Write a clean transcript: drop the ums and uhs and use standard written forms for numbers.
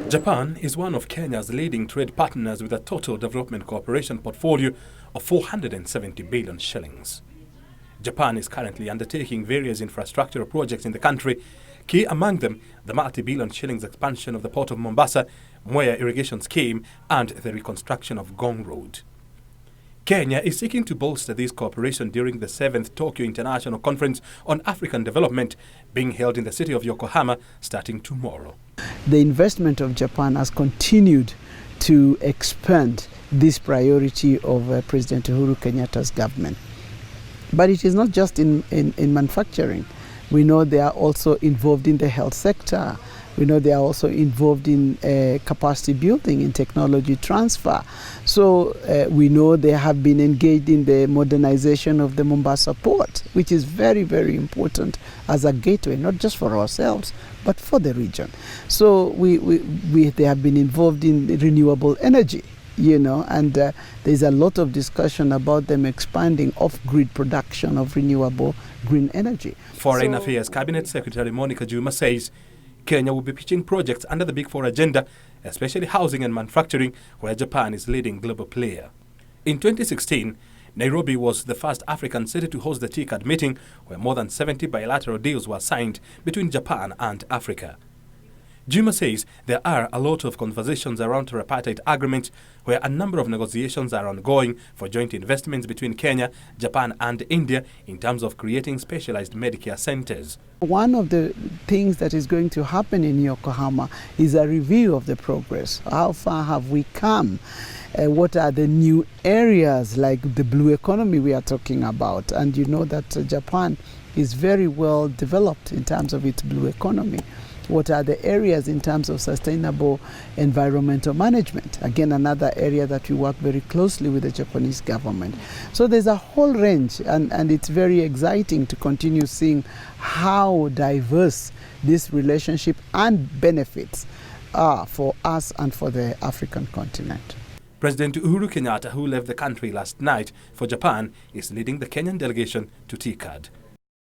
Japan is one of Kenya's leading trade partners with a total development cooperation portfolio of 470 billion shillings. Japan is currently undertaking various infrastructural projects in the country, key among them the multi-billion shillings expansion of the port of Mombasa, Mwea irrigation scheme and the reconstruction of Gong Road. Kenya is seeking to bolster this cooperation during the 7th Tokyo International Conference on African Development being held in the city of Yokohama starting tomorrow. The investment of Japan has continued to expand this priority of President Uhuru Kenyatta's government. But it is not just in manufacturing. We know they are also involved in the health sector. We know they are also involved in capacity building, in technology transfer. So we know they have been engaged in the modernization of the Mombasa port, which is very, very important as a gateway, not just for ourselves, but for the region. So they have been involved in renewable energy, you know, and there's a lot of discussion about them expanding off-grid production of renewable green energy. Foreign Affairs Cabinet Secretary Monica Juma says Kenya will be pitching projects under the Big Four agenda, especially housing and manufacturing, where Japan is leading global player. In 2016, Nairobi was the first African city to host the TICAD meeting, where more than 70 bilateral deals were signed between Japan and Africa. Juma says there are a lot of conversations around tripartite agreements where a number of negotiations are ongoing for joint investments between Kenya, Japan and India in terms of creating specialized Medicare centers. One of the things that is going to happen in Yokohama is a review of the progress. How far have we come? What are the new areas like the blue economy we are talking about? And you know that Japan is very well developed in terms of its blue economy. What are the areas in terms of sustainable environmental management? Again, another area that we work very closely with the Japanese government. So there's a whole range, and it's very exciting to continue seeing how diverse this relationship and benefits are for us and for the African continent. President Uhuru Kenyatta, who left the country last night for Japan, is leading the Kenyan delegation to TICAD.